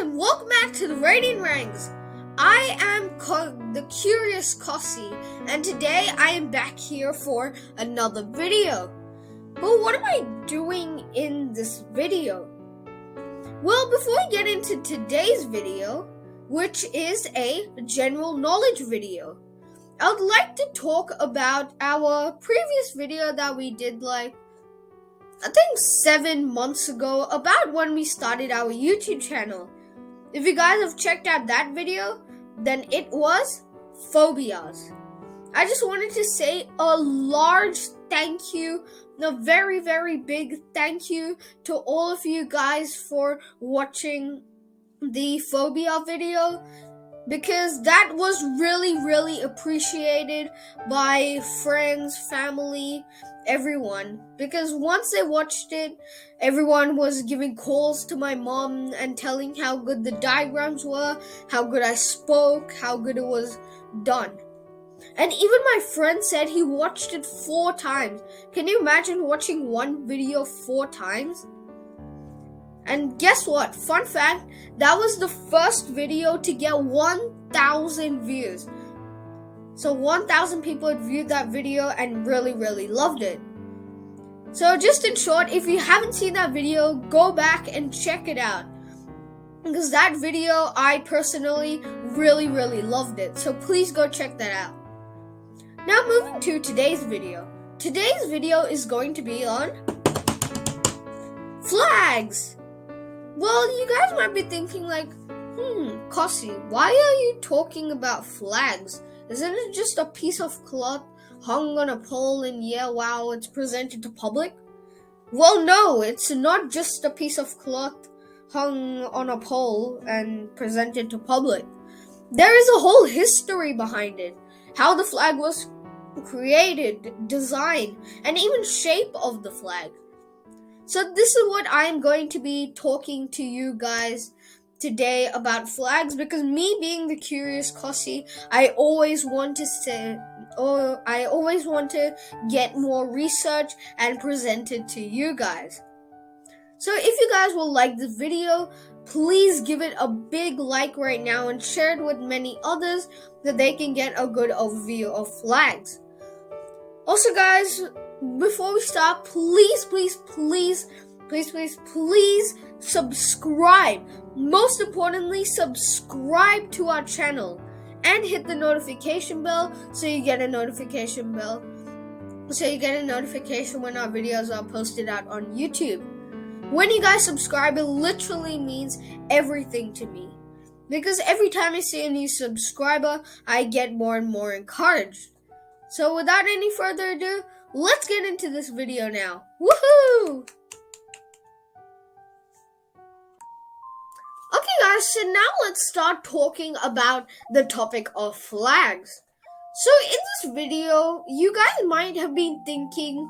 and welcome back to the Rating Ranks. I am the Curious Cossie, and today I am back here for another video. But what am I doing in this video? Well, before we get into today's video, which is a general knowledge video, I would like to talk about our previous video that we did I think 7 months ago, about when we started our YouTube channel. If you guys have checked out that video, then it was phobias. I just wanted to say a large thank you, a very, very big thank you to all of you guys for watching the phobia video, because that was really appreciated by friends, family, everyone. Because once they watched it, everyone was giving calls to my mom and telling how good the diagrams were, how good I spoke, how good it was done. And even my friend said he watched it 4 times. Can you imagine watching one video 4 times? And guess what? Fun fact, that was the first video to get 1,000 views. So 1,000 people had viewed that video and really loved it. So just in short, if you haven't seen that video, go back and check it out. Because that video, I personally really loved it. So please go check that out. Now moving to today's video. Today's video is going to be on flags. Well, you guys might be thinking Cossie, why are you talking about flags? Isn't it just a piece of cloth hung on a pole and wow, it's presented to public? Well, no, it's not just a piece of cloth hung on a pole and presented to public. There is a whole history behind it. How the flag was created, designed, and even shape of the flag. So this is what I'm going to be talking to you guys today about flags, because me being the Curious Cossie, I always want to get more research and present it to you guys. So if you guys will like this video, please give it a big like right now and share it with many others so they can get a good overview of flags. Also guys, before we start, please subscribe. Most importantly, subscribe to our channel and hit the notification bell so you get a notification when our videos are posted out on YouTube. When you guys subscribe, it literally means everything to me, because every time I see a new subscriber, I get more and more encouraged. So without any further ado, let's get into this video now. Woohoo! Okay guys, so now let's start talking about the topic of flags. So in this video, you guys might have been thinking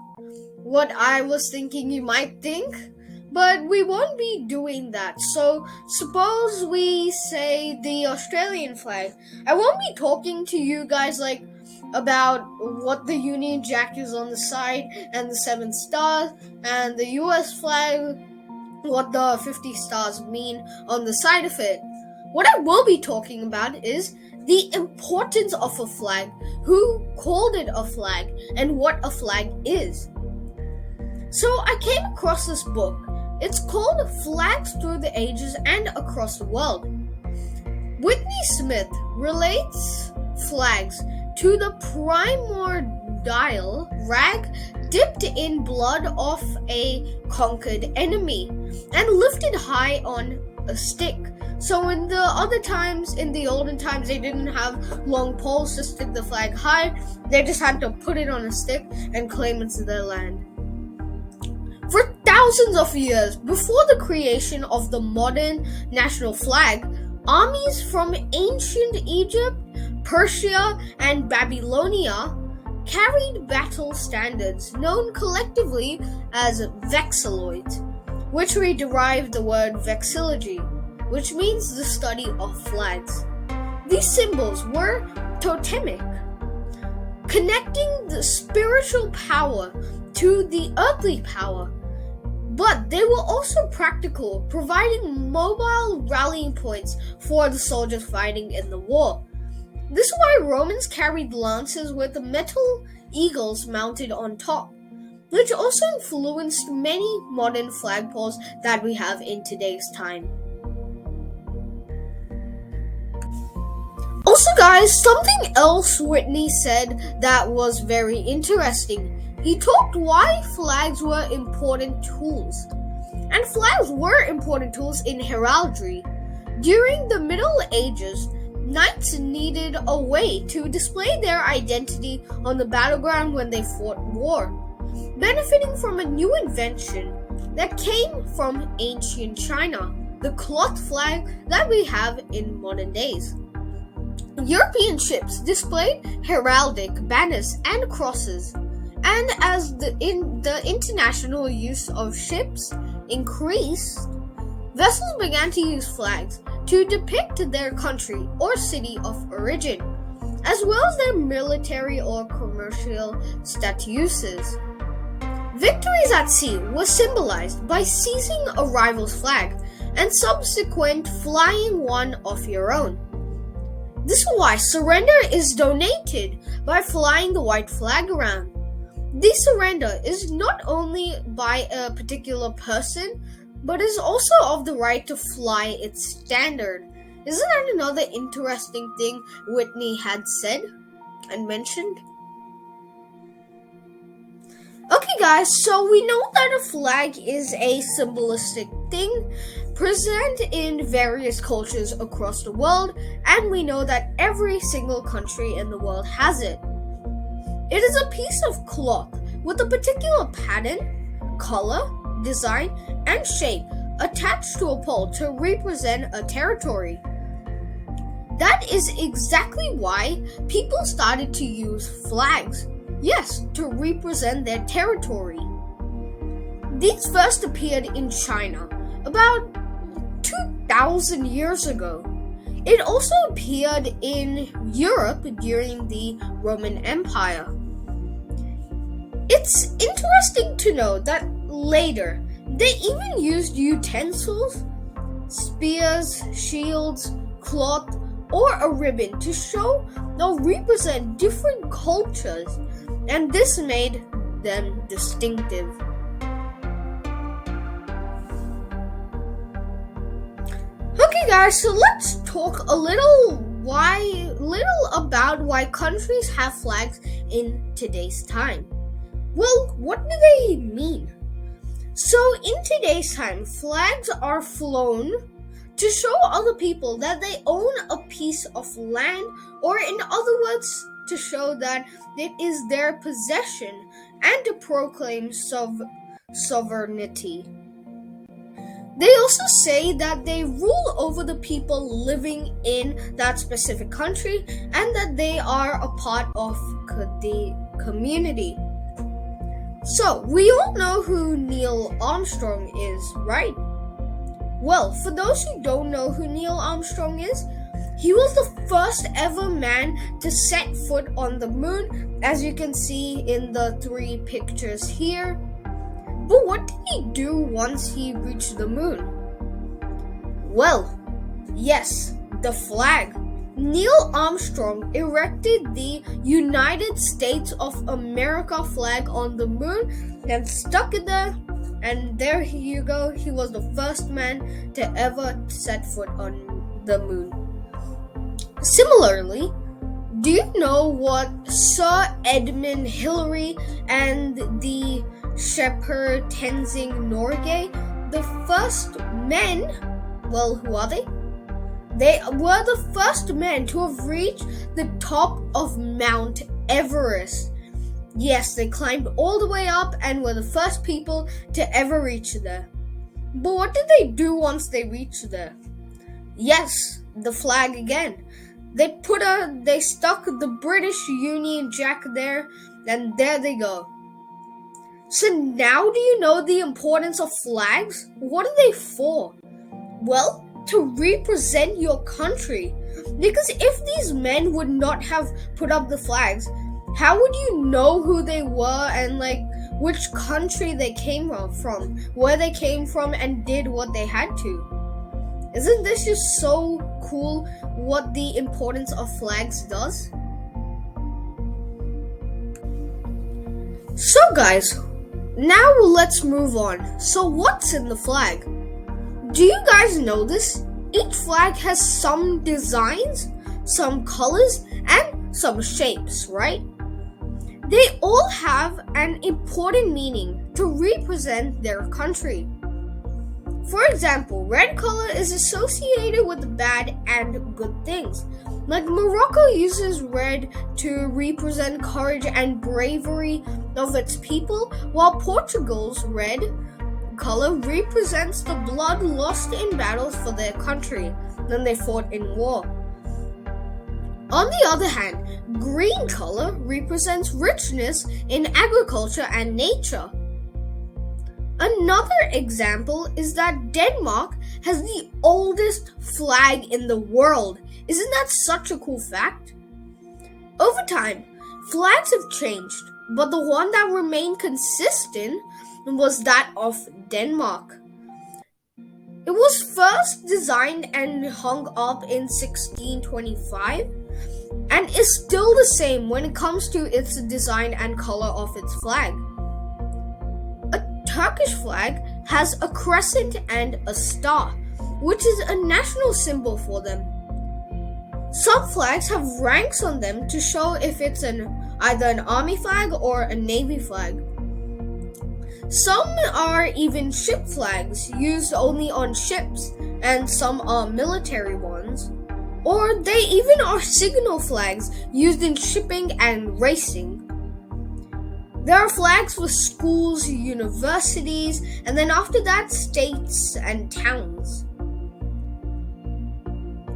what I was thinking you might think, but we won't be doing that. So suppose we say the Australian flag. I won't be talking to you guys about what the Union Jack is on the side and the 7 stars, and the US flag, what the 50 stars mean on the side of it. What I will be talking about is the importance of a flag, who called it a flag, and what a flag is. So I came across this book. It's called Flags Through the Ages and Across the World. Whitney Smith relates flags to the primordial rag dipped in blood of a conquered enemy and lifted high on a stick. So in the olden times, they didn't have long poles to stick the flag high. They just had to put it on a stick and claim it to their land. For thousands of years before the creation of the modern national flag, armies from ancient Egypt, Persia, and Babylonia carried battle standards known collectively as vexilloids, which we derived the word vexillology, which means the study of flags. These symbols were totemic, connecting the spiritual power to the earthly power. But they were also practical, providing mobile rallying points for the soldiers fighting in the war. This is why Romans carried lances with metal eagles mounted on top, which also influenced many modern flagpoles that we have in today's time. Also, guys, something else Whitney said that was very interesting. He talked why flags were important tools. And flags were important tools in heraldry. During the Middle Ages, knights needed a way to display their identity on the battleground when they fought war, benefiting from a new invention that came from ancient China, the cloth flag that we have in modern days. European ships displayed heraldic banners and crosses, and as the international use of ships increased, vessels began to use flags to depict their country or city of origin, as well as their military or commercial statuses. Victories at sea were symbolized by seizing a rival's flag and subsequent flying one of your own. This is why surrender is donated by flying the white flag around. This surrender is not only by a particular person, but is also of the right to fly its standard. Isn't that another interesting thing Whitney had said and mentioned? Okay, guys, so we know that a flag is a symbolistic thing present in various cultures across the world, and we know that every single country in the world has it. It is a piece of cloth with a particular pattern, color, design, and shape attached to a pole to represent a territory. That is exactly why people started to use flags. Yes, to represent their territory. These first appeared in China about 2,000 years ago. It also appeared in Europe during the Roman Empire. It's interesting to know that later, they even used utensils, spears, shields, cloth, or a ribbon to show or represent different cultures, and this made them distinctive. Okay, guys, so let's talk a little about why countries have flags in today's time. Well, what do they mean? So, in today's time, flags are flown to show other people that they own a piece of land, or in other words, to show that it is their possession and to proclaim sovereignty. They also say that they rule over the people living in that specific country and that they are a part of the community. So, we all know who Neil Armstrong is, right? Well, for those who don't know who Neil Armstrong is, he was the first ever man to set foot on the moon, as you can see in the 3 pictures here. But what did he do once he reached the moon? Well, yes, the flag. Neil Armstrong erected the United States of America flag on the moon and stuck it there. And there you go, he was the first man to ever set foot on the moon. Similarly, do you know what Sir Edmund Hillary and the shepherd Tenzing Norgay, the first men, well, who are they? They were the first men to have reached the top of Mount Everest. Yes, they climbed all the way up and were the first people to ever reach there. But what did they do once they reached there? Yes, the flag again. They stuck the British Union Jack there, and there they go. So now do you know the importance of flags? What are they for? Well, to represent your country. Because if these men would not have put up the flags, how would you know who they were and which country they came from, where they came from, and did what they had to. Isn't this just so cool what the importance of flags does? So guys, now let's move on. So what's in the flag? Do you guys know this? Each flag has some designs, some colors, and some shapes, right? They all have an important meaning to represent their country. For example, red color is associated with the bad and good things. Like Morocco uses red to represent courage and bravery of its people, while Portugal's red color represents the blood lost in battles for their country when they fought in war. On the other hand, green color represents richness in agriculture and nature. Another example is that Denmark has the oldest flag in the world. Isn't that such a cool fact? Over time, flags have changed, but the one that remained consistent was that of Denmark. It was first designed and hung up in 1625 and is still the same when it comes to its design and color of its flag. A Turkish flag has a crescent and a star, which is a national symbol for them. Some flags have ranks on them to show if it's either an army flag or a navy flag. Some are even ship flags used only on ships, and some are military ones. Or they even are signal flags used in shipping and racing. There are flags for schools, universities, and then after that, states and towns.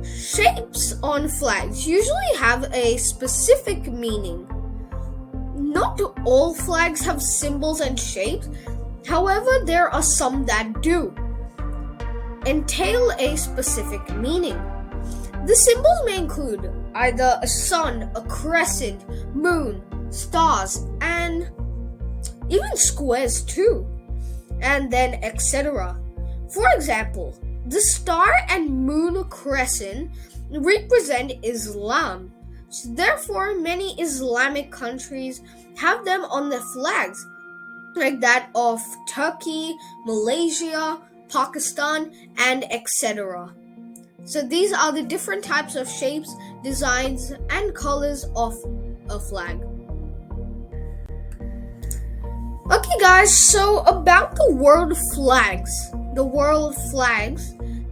Shapes on flags usually have a specific meaning. Not all flags have symbols and shapes, however, there are some that do entail a specific meaning. The symbols may include either a sun, a crescent, moon, stars, and even squares too, and then etc. For example, the star and moon crescent represent Islam. So therefore, many Islamic countries have them on their flags, like that of Turkey, Malaysia, Pakistan, and etc. So these are the different types of shapes, designs, and colors of a flag. Okay guys, so about the world flags.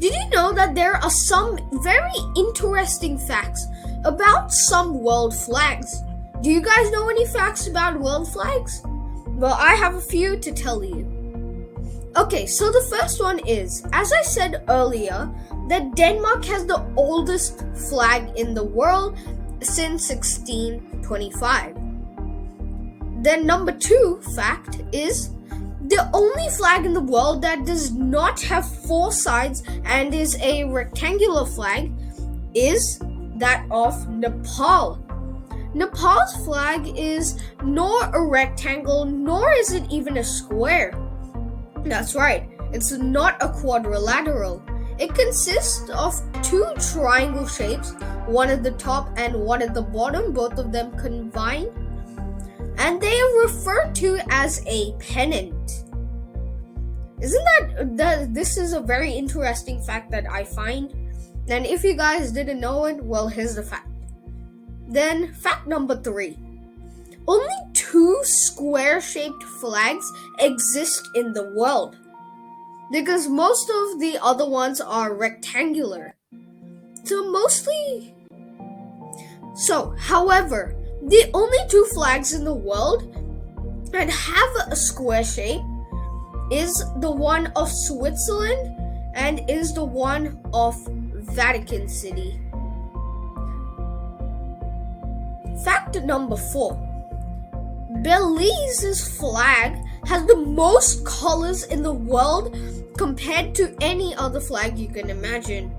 Did you know that there are some very interesting facts about some world flags? Do you guys know any facts about world flags? Well, I have a few to tell you. Okay, so the first one is, as I said earlier, that Denmark has the oldest flag in the world since 1625. Then number 2 fact is, the only flag in the world that does not have 4 sides and is a rectangular flag is that of Nepal. Nepal's flag is nor a rectangle, nor is it even a square. That's right, it's not a quadrilateral. It consists of 2 triangle shapes, one at the top and one at the bottom, both of them combined, and they are referred to as a pennant. Isn't that this is a very interesting fact that I find? And if you guys didn't know it, well, here's the fact. Then fact number 3. Only 2 square-shaped flags exist in the world, because most of the other ones are rectangular. However, the only 2 flags in the world that have a square shape is the one of Switzerland and is the one of Vatican City. Fact number 4. Belize's flag has the most colors in the world compared to any other flag you can imagine.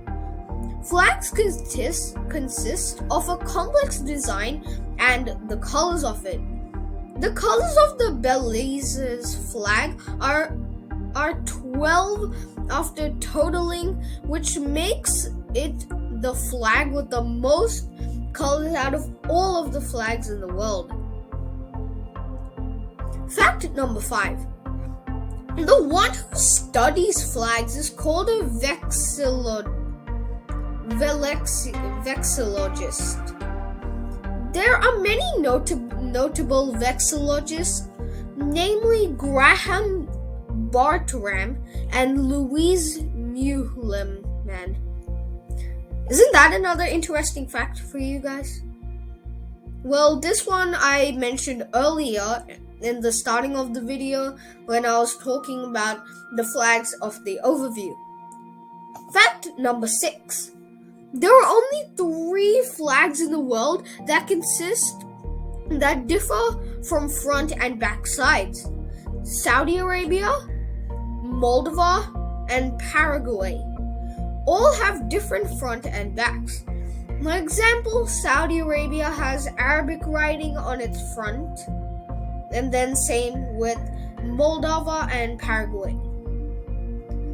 Flags consist of a complex design and the colors of it. The colors of the Belize's flag are 12 after totaling, which makes it the flag with the most colors out of all of the flags in the world. Fact number 5. The one who studies flags is called a vexillologist. There are many notable vexillologists, namely Graham Bartram and Louise Muhleman. Isn't that another interesting fact for you guys? Well, this one I mentioned earlier in the starting of the video when I was talking about the flags of the overview. Fact number 6. There are only 3 flags in the world that differ from front and back sides: Saudi Arabia, Moldova, and Paraguay. All have different front and backs. For example, Saudi Arabia has Arabic writing on its front, and then same with Moldova and Paraguay.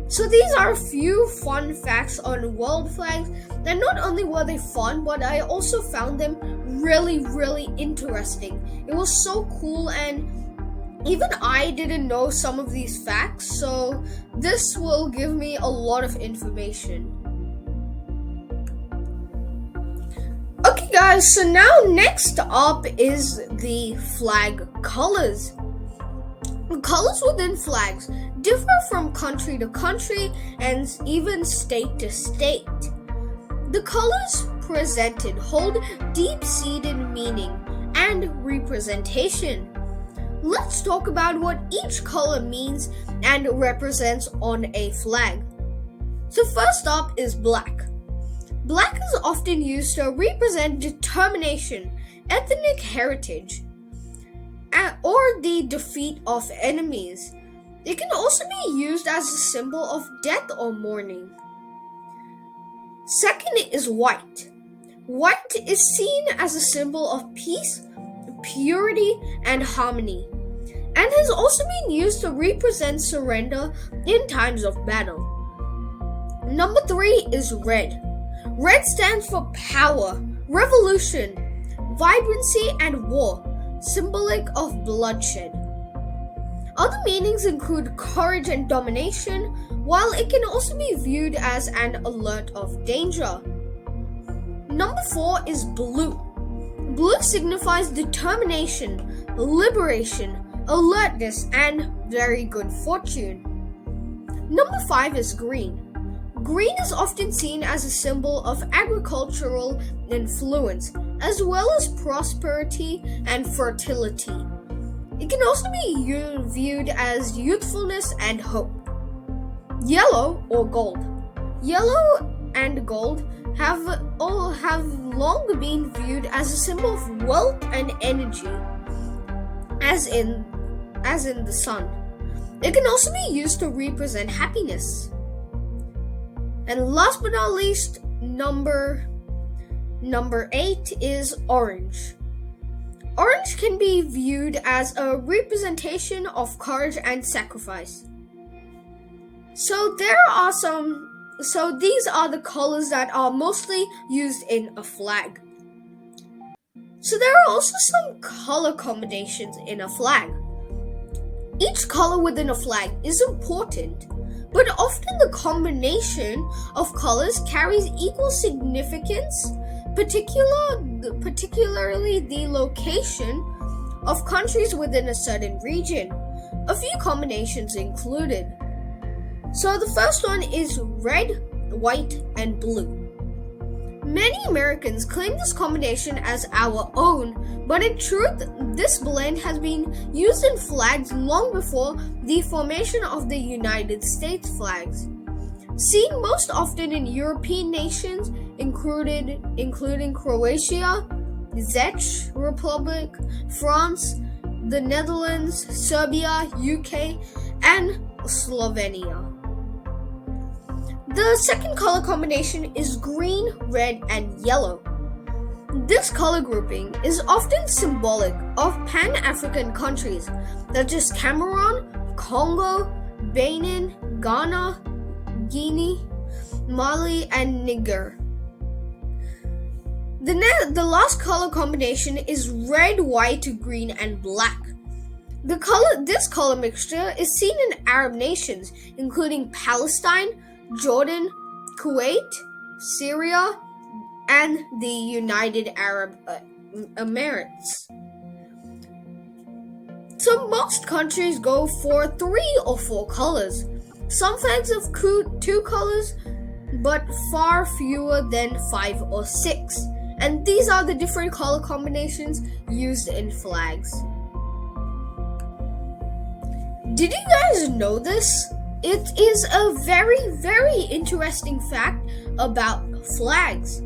So these are a few fun facts on world flags, and not only were they fun, but I also found them really, really interesting. It was so cool, and even I didn't know some of these facts, so this will give me a lot of information. Okay guys, so now next up is the flag colors. Colors within flags differ from country to country and even state to state. The colors presented hold deep-seated meaning and representation. Let's talk about what each color means and represents on a flag. So first up is black. Black is often used to represent determination, ethnic heritage, or the defeat of enemies. It can also be used as a symbol of death or mourning. Second is white. White is seen as a symbol of peace, purity, and harmony, and has also been used to represent surrender in times of battle. Number 3 is red. Red stands for power, revolution, vibrancy, and war, symbolic of bloodshed. Other meanings include courage and domination, while it can also be viewed as an alert of danger. Number 4 is blue. Blue signifies determination, liberation, alertness, and very good fortune. Number 5 is green. Green is often seen as a symbol of agricultural influence, as well as prosperity and fertility. It can also be viewed as youthfulness and hope. Yellow or gold. Yellow and gold have long been viewed as a symbol of wealth and energy, as in the sun. It can also be used to represent happiness. And last but not least, number 8 is orange. Orange can be viewed as a representation of courage and sacrifice. So these are the colors that are mostly used in a flag. So there are also some color combinations in a flag. Each color within a flag is important, but often the combination of colors carries equal significance, particularly the location of countries within a certain region. A few combinations included. So the first one is red, white, and blue. Many Americans claim this combination as our own, but in truth, this blend has been used in flags long before the formation of the United States flags. Seen most often in European nations, including Croatia, Czech Republic, France, the Netherlands, Serbia, UK, and Slovenia. The second color combination is green, red, and yellow. This color grouping is often symbolic of Pan-African countries such as Cameroon, Congo, Benin, Ghana, Guinea, Mali, and Niger. The last color combination is red, white, green, and black. This color mixture is seen in Arab nations, including Palestine, Jordan, Kuwait, Syria, and the United Arab Emirates. So most countries go for 3 or 4 colors. Some flags have 2 colors, but far fewer than 5 or 6. And these are the different color combinations used in flags. Did you guys know this? It is a very, very interesting fact about flags.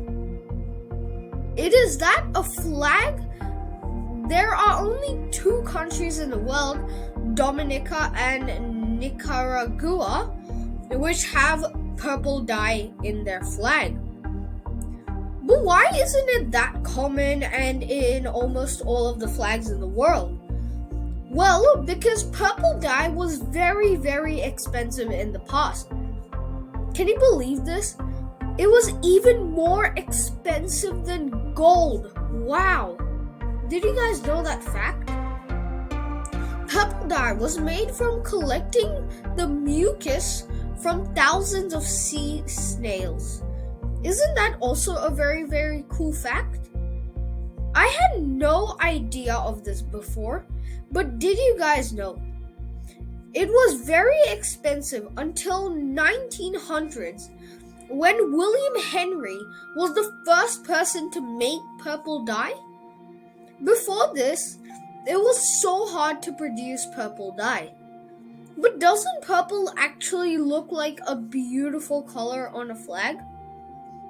It is that a flag, there are only 2 countries in the world, Dominica and Nicaragua, which have purple dye in their flag. But why isn't it that common and in almost all of the flags in the world? Well, because purple dye was very, very expensive in the past. Can you believe this? It was even more expensive than gold. Wow. Did you guys know that fact? Purple dye was made from collecting the mucus from thousands of sea snails. Isn't that also a very, very cool fact? I had no idea of this before, but did you guys know? It was very expensive until 1900s when William Henry was the first person to make purple dye. Before this, it was so hard to produce purple dye. But doesn't purple actually look like a beautiful color on a flag?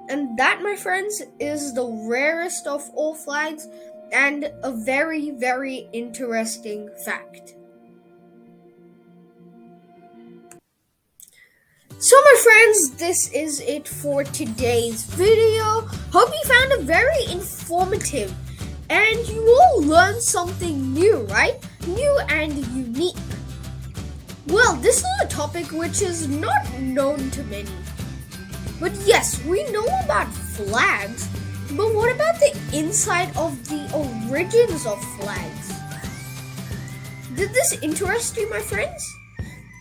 And that, my friends, is the rarest of all flags and a very, very interesting fact. So my friends, this is it for today's video. Hope you found it very informative and you all learned something new, right? New and unique. Well, this is a topic which is not known to many. But yes, we know about flags, but what about the inside of the origins of flags? Did this interest you, my friends?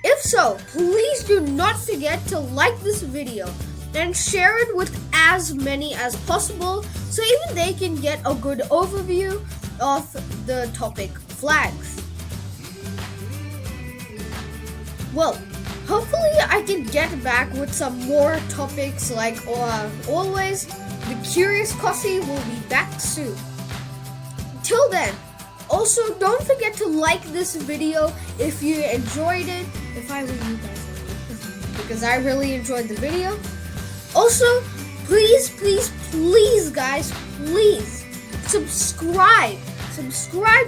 If so, please do not forget to like this video and share it with as many as possible so even they can get a good overview of the topic flags. Well, hopefully I can get back with some more topics like always. The Curious Cossie will be back soon. Till then, also don't forget to like this video if you enjoyed it. If I were you guys would, because I really enjoyed the video. Also, please guys, please subscribe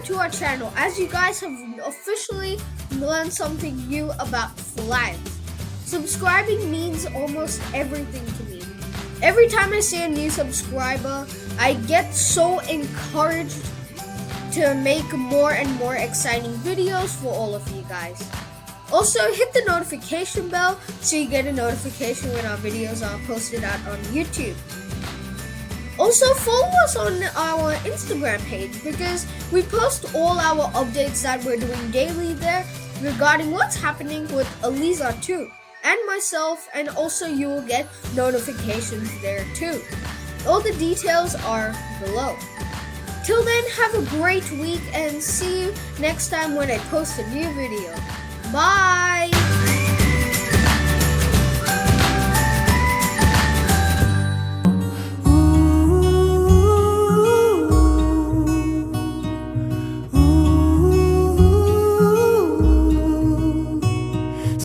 to our channel, as you guys have officially learned something new about flags. Subscribing means almost everything to me. Every time I see a new subscriber, I get so encouraged to make more and more exciting videos for all of you guys. Also, hit the notification bell so you get a notification when our videos are posted out on YouTube. Also, follow us on our Instagram page because we post all our updates that we're doing daily there regarding what's happening with Eliza too, and myself, and also you will get notifications there too. All the details are below. Till then, have a great week and see you next time when I post a new video. Bye!